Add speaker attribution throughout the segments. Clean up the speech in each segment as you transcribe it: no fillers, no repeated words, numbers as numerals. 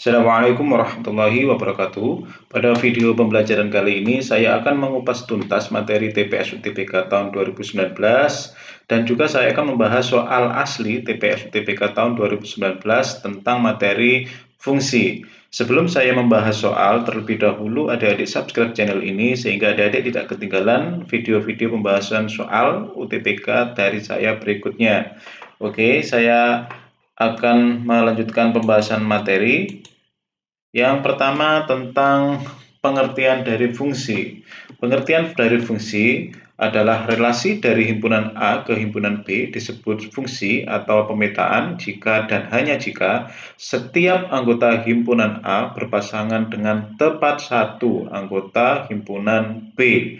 Speaker 1: Assalamualaikum warahmatullahi wabarakatuh. Pada video pembelajaran kali ini saya akan mengupas tuntas materi TPS UTBK tahun 2019 dan juga saya akan membahas soal asli TPS UTBK tahun 2019 tentang materi fungsi. Sebelum saya membahas soal, terlebih dahulu adik-adik subscribe channel ini sehingga adik-adik tidak ketinggalan video-video pembahasan soal UTBK dari saya berikutnya. Oke, saya akan melanjutkan pembahasan materi. Yang pertama tentang pengertian dari fungsi. Pengertian dari fungsi adalah relasi dari himpunan A ke himpunan B disebut fungsi atau pemetaan jika dan hanya jika setiap anggota himpunan A berpasangan dengan tepat satu anggota himpunan B.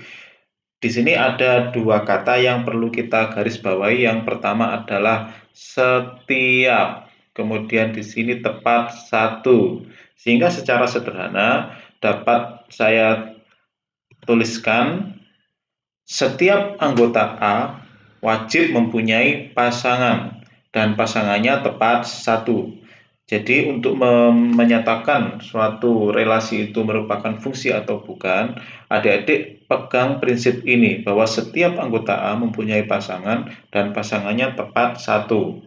Speaker 1: Di sini ada dua kata yang perlu kita garis bawahi. Yang pertama adalah setiap, kemudian di sini tepat satu. Sehingga secara sederhana dapat saya tuliskan setiap anggota A wajib mempunyai pasangan dan pasangannya tepat satu. Jadi untuk menyatakan suatu relasi itu merupakan fungsi atau bukan, adik-adik pegang prinsip ini bahwa setiap anggota A mempunyai pasangan dan pasangannya tepat satu.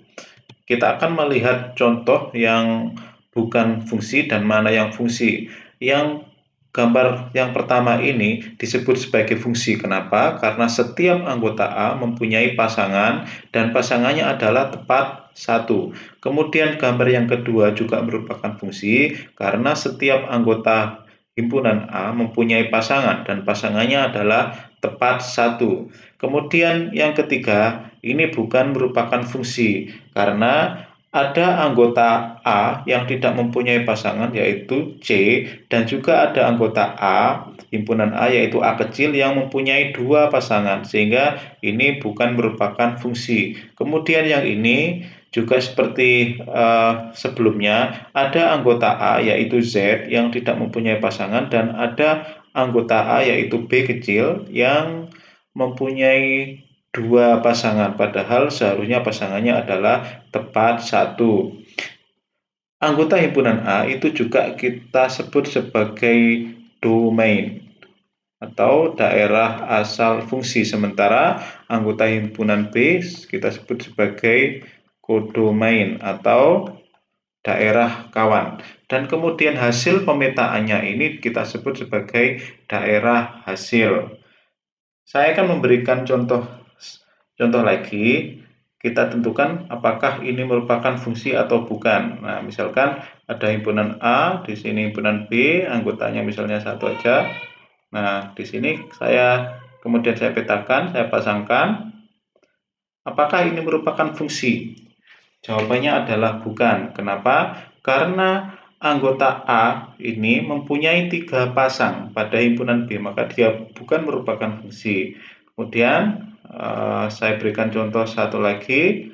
Speaker 1: Kita akan melihat contoh yang bukan fungsi dan mana yang fungsi. Yang gambar yang pertama ini disebut sebagai fungsi. Kenapa? Karena setiap anggota A mempunyai pasangan dan pasangannya adalah tepat satu. Kemudian gambar yang kedua juga merupakan fungsi karena setiap anggota himpunan A mempunyai pasangan dan pasangannya adalah tepat satu. Kemudian yang ketiga ini bukan merupakan fungsi karena ada anggota A yang tidak mempunyai pasangan yaitu C dan juga ada anggota A, himpunan A yaitu A kecil yang mempunyai dua pasangan sehingga ini bukan merupakan fungsi. Kemudian yang ini juga seperti sebelumnya ada anggota A yaitu Z yang tidak mempunyai pasangan dan ada anggota A yaitu B kecil yang mempunyai dua pasangan padahal seharusnya pasangannya adalah tepat satu. Anggota himpunan A itu juga kita sebut sebagai domain atau daerah asal fungsi, sementara anggota himpunan B kita sebut sebagai kodomain atau daerah kawan. Dan kemudian hasil pemetaannya ini kita sebut sebagai daerah hasil. Saya akan memberikan contoh lagi. Kita tentukan apakah ini merupakan fungsi atau bukan. Nah, misalkan ada himpunan A, di sini himpunan B, anggotanya misalnya satu aja. Nah, di sini kemudian saya petakan, saya pasangkan. Apakah ini merupakan fungsi? Jawabannya adalah bukan. Kenapa? Karena anggota A ini mempunyai tiga pasang pada himpunan B, maka dia bukan merupakan fungsi. Kemudian saya berikan contoh satu lagi.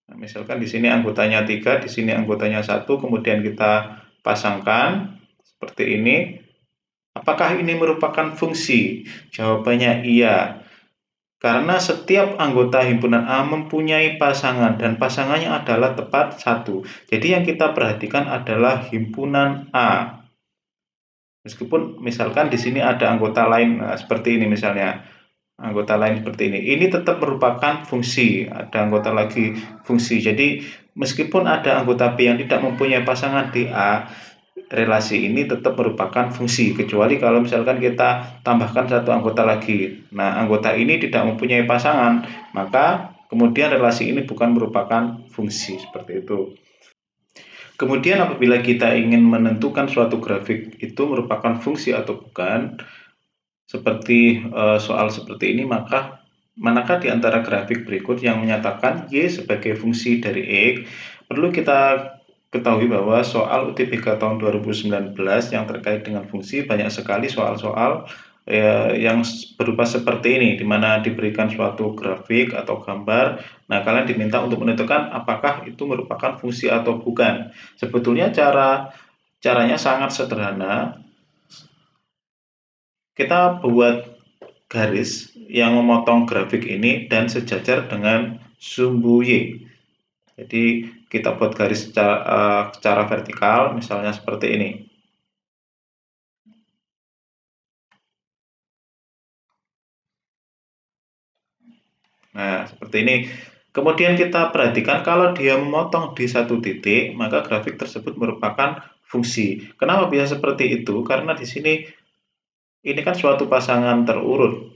Speaker 1: Nah, misalkan di sini anggotanya 3, di sini anggotanya 1, kemudian kita pasangkan seperti ini. Apakah ini merupakan fungsi? Jawabannya iya. Karena setiap anggota himpunan A mempunyai pasangan dan pasangannya adalah tepat satu. Jadi yang kita perhatikan adalah himpunan A. Meskipun misalkan di sini ada anggota lain seperti ini misalnya. Anggota lain seperti ini tetap merupakan fungsi. Ada anggota lagi fungsi. Jadi meskipun ada anggota B yang tidak mempunyai pasangan di A, relasi ini tetap merupakan fungsi, kecuali kalau misalkan kita tambahkan satu anggota lagi. Nah, anggota ini tidak mempunyai pasangan, maka kemudian relasi ini bukan merupakan fungsi, seperti itu. Kemudian apabila kita ingin menentukan suatu grafik itu merupakan fungsi atau bukan, seperti soal seperti ini, maka manakah di antara grafik berikut yang menyatakan Y sebagai fungsi dari X? Perlu kita ketahui bahwa soal UTBK tahun 2019 yang terkait dengan fungsi banyak sekali soal-soal yang berupa seperti ini, di mana diberikan suatu grafik atau gambar. Nah, kalian diminta untuk menentukan apakah itu merupakan fungsi atau bukan. Sebetulnya caranya sangat sederhana. Kita buat garis yang memotong grafik ini dan sejajar dengan sumbu Y. Jadi kita buat garis secara vertikal, misalnya seperti ini. Nah, seperti ini. Kemudian kita perhatikan kalau dia memotong di satu titik, maka grafik tersebut merupakan fungsi. Kenapa bisa seperti itu? Karena di sini ini kan suatu pasangan terurut.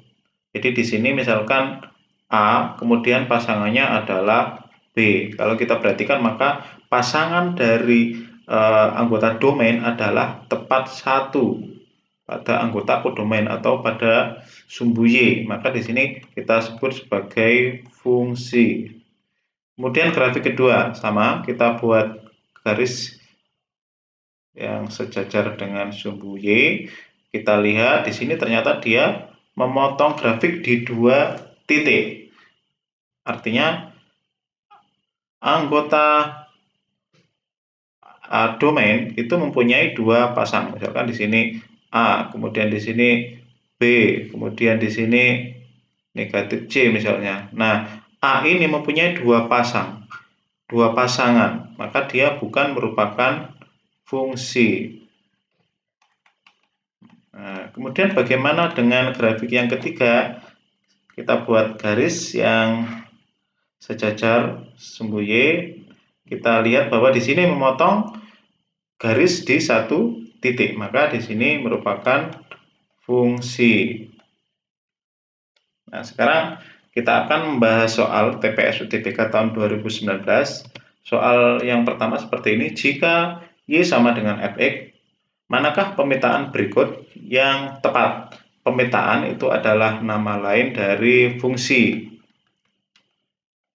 Speaker 1: Jadi di sini misalkan A, kemudian pasangannya adalah B. Kalau kita perhatikan maka pasangan dari anggota domain adalah tepat satu pada anggota kodomain atau pada sumbu Y. Maka di sini kita sebut sebagai fungsi. Kemudian grafik kedua sama, kita buat garis yang sejajar dengan sumbu Y. Kita lihat di sini ternyata dia memotong grafik di dua titik. Artinya anggota domain itu mempunyai dua pasang. Misalkan di sini A, kemudian di sini B, kemudian di sini negatif C misalnya. Nah, A ini mempunyai dua pasangan, maka dia bukan merupakan fungsi. Nah, kemudian bagaimana dengan grafik yang ketiga? Kita buat garis yang sejajar sumbu Y. Kita lihat bahwa di sini memotong garis di satu titik, maka di sini merupakan fungsi. Nah, sekarang kita akan membahas soal TPS UTBK tahun 2019. Soal yang pertama seperti ini, jika Y sama dengan Fx, manakah pemetaan berikut yang tepat? Pemetaan itu adalah nama lain dari fungsi.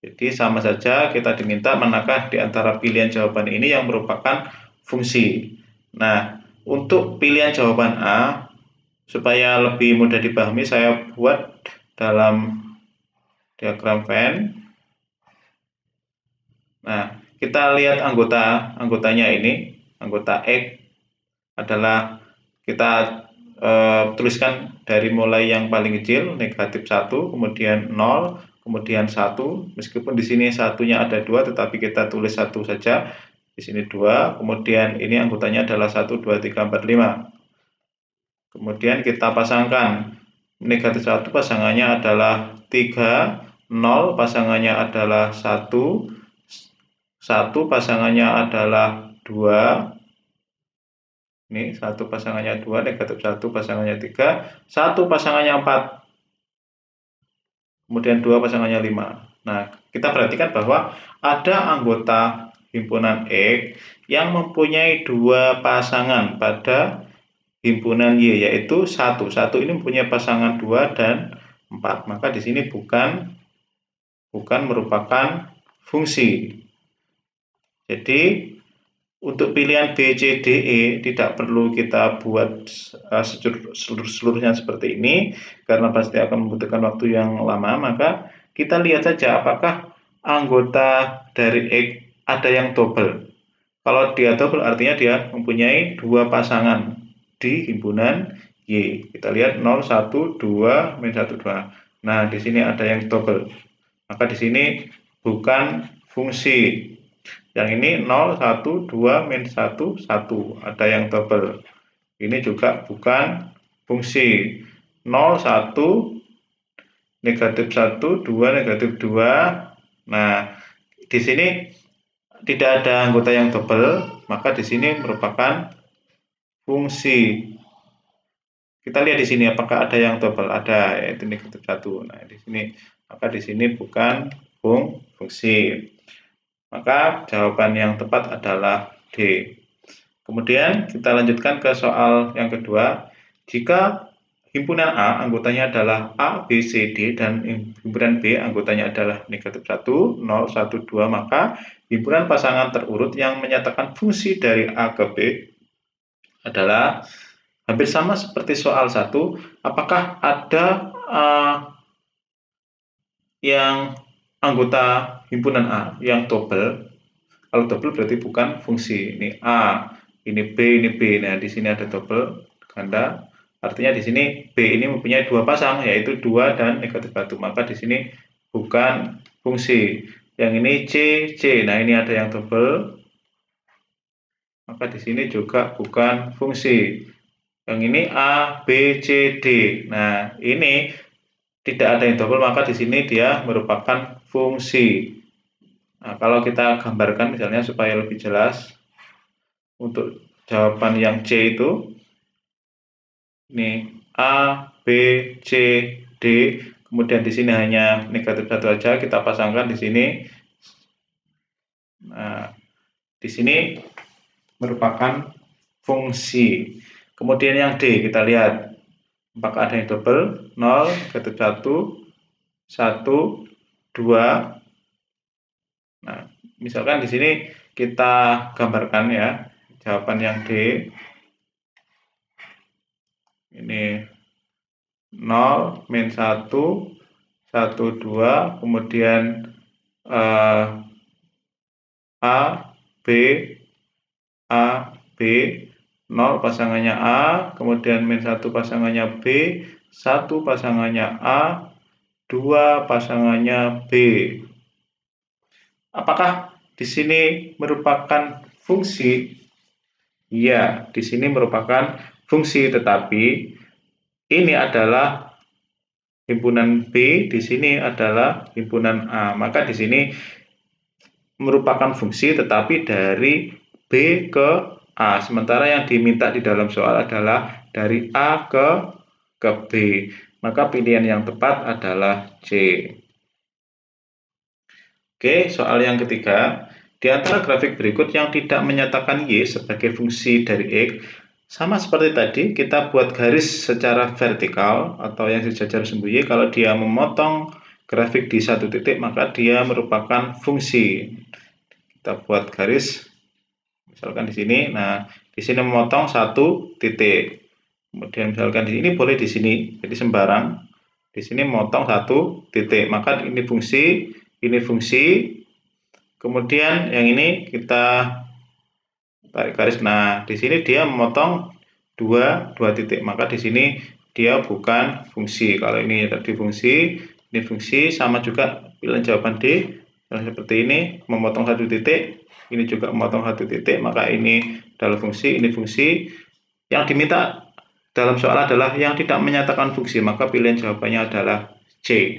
Speaker 1: Jadi sama saja kita diminta manakah di antara pilihan jawaban ini yang merupakan fungsi. Nah, untuk pilihan jawaban A, supaya lebih mudah dipahami, saya buat dalam diagram Venn. Nah, kita lihat anggotanya ini, anggota X adalah kita tuliskan dari mulai yang paling kecil, negatif 1, kemudian 0, kemudian 1, meskipun di sini satunya ada 2, tetapi kita tulis 1 saja, di sini 2, kemudian ini anggotanya adalah 1, 2, 3, 4, 5. Kemudian kita pasangkan, negatif 1 pasangannya adalah 3, 0 pasangannya adalah 1, 1 pasangannya adalah 2, ini 1 pasangannya 2, negatif 1 pasangannya 3, 1 pasangannya 4, kemudian 2 pasangannya 5. Nah, kita perhatikan bahwa ada anggota himpunan X yang mempunyai dua pasangan pada himpunan Y, yaitu 1. 1 ini mempunyai pasangan 2 dan 4. Maka di sini bukan merupakan fungsi. Jadi untuk pilihan B, C, D, E tidak perlu kita buat seluruhnya seperti ini karena pasti akan membutuhkan waktu yang lama. Maka kita lihat saja apakah anggota dari X ada yang double. Kalau dia double artinya dia mempunyai dua pasangan di himpunan Y. Kita lihat 0, 1, 2, min 1, 2. Nah, di sini ada yang double. Maka di sini bukan fungsi. Yang ini 0, 1, 2, min 1, 1. Ada yang double. Ini juga bukan fungsi. 0, 1, negatif 1, 2, negatif 2. Nah, di sini tidak ada anggota yang double, maka di sini merupakan fungsi. Kita lihat di sini apakah ada yang double, ada, yaitu negatif 1. Nah, di sini maka di sini bukan fungsi. Maka jawaban yang tepat adalah D. Kemudian kita lanjutkan ke soal yang kedua. Jika himpunan A anggotanya adalah A, B, C, D dan himpunan B anggotanya adalah negatif 1, 0, 1, 2, maka himpunan pasangan terurut yang menyatakan fungsi dari A ke B adalah hampir sama seperti soal 1. Apakah ada yang anggota himpunan A yang double? Kalau double berarti bukan fungsi. Ini A, ini B, ini B. Nah, di sini ada double ganda. Artinya di sini B ini mempunyai dua pasang, yaitu 2 dan negatif 1. Maka di sini bukan fungsi. Yang ini C, C. Nah, ini ada yang double. Maka di sini juga bukan fungsi. Yang ini A, B, C, D. Nah, ini tidak ada yang double, maka di sini dia merupakan fungsi. Nah, kalau kita gambarkan misalnya supaya lebih jelas, untuk jawaban yang C itu, ini A, B, C, D. Kemudian di sini hanya negatif 1 aja, kita pasangkan di sini. Nah, di sini merupakan fungsi. Kemudian yang D, kita lihat apakah ada yang double, 0, negatif 1, 1, 2. Nah, misalkan di sini kita gambarkan ya, jawaban yang D. Ini 0, min 1, 1, 2, kemudian A, B, A, B, 0 pasangannya A, kemudian min 1 pasangannya B, 1 pasangannya A, 2 pasangannya B. Apakah di sini merupakan fungsi? Ya, di sini merupakan fungsi, tetapi ini adalah himpunan B, di sini adalah himpunan A. Maka di sini merupakan fungsi tetapi dari B ke A. Sementara yang diminta di dalam soal adalah dari A ke B. Maka pilihan yang tepat adalah C. Oke, soal yang ketiga. Di antara grafik berikut yang tidak menyatakan Y sebagai fungsi dari X, sama seperti tadi, kita buat garis secara vertikal atau yang sejajar sumbu Y. Kalau dia memotong grafik di satu titik, maka dia merupakan fungsi. Kita buat garis, misalkan di sini. Nah, di sini memotong satu titik. Kemudian misalkan di sini boleh di sini, jadi sembarang. Di sini memotong satu titik, maka ini fungsi, ini fungsi. Kemudian yang ini kita tarik garis. Nah, di sini dia memotong dua titik, maka di sini dia bukan fungsi. Kalau ini tadi fungsi, ini fungsi, sama juga pilihan jawaban D. Yang seperti ini memotong satu titik, ini juga memotong satu titik, maka ini adalah fungsi, ini fungsi. Yang diminta dalam soal adalah yang tidak menyatakan fungsi, maka pilihan jawabannya adalah C.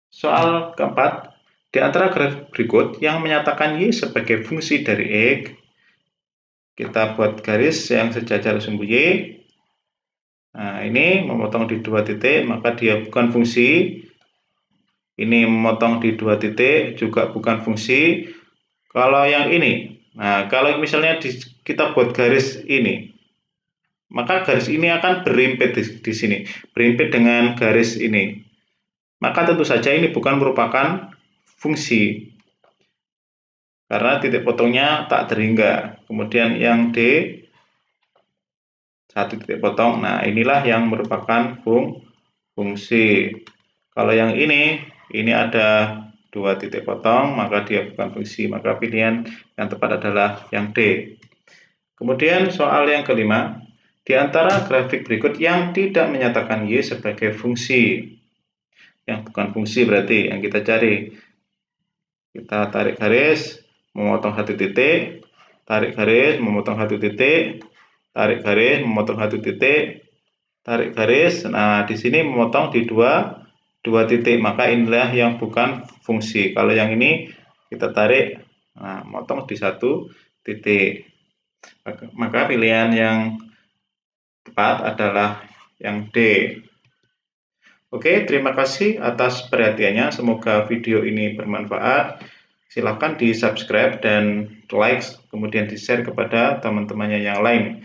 Speaker 1: Soal keempat, di antara grafik berikut yang menyatakan Y sebagai fungsi dari X, kita buat garis yang sejajar sumbu Y. Nah, ini memotong di dua titik, maka dia bukan fungsi. Ini memotong di dua titik, juga bukan fungsi. Kalau yang ini, nah kalau misalnya kita buat garis ini, maka garis ini akan berimpit di sini, berimpit dengan garis ini. Maka tentu saja ini bukan merupakan fungsi, karena titik potongnya tak terhingga. Kemudian yang D, satu titik potong. Nah, inilah yang merupakan fungsi. Kalau yang ini ada dua titik potong, maka dia bukan fungsi. Maka pilihan yang tepat adalah yang D. Kemudian soal yang kelima, di antara grafik berikut yang tidak menyatakan Y sebagai fungsi. Yang bukan fungsi berarti yang kita cari. Kita tarik garis, memotong satu titik, tarik garis, memotong satu titik, tarik garis, memotong satu titik, tarik garis. Nah, di sini memotong di dua titik, maka inilah yang bukan fungsi. Kalau yang ini kita tarik, nah, memotong di satu titik. Maka pilihan yang tepat adalah yang D. Oke, terima kasih atas perhatiannya. Semoga video ini bermanfaat. Silakan di subscribe dan like, kemudian di share kepada teman-temannya yang lain.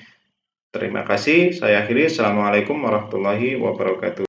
Speaker 1: Terima kasih. Saya akhiri. Assalamualaikum warahmatullahi wabarakatuh.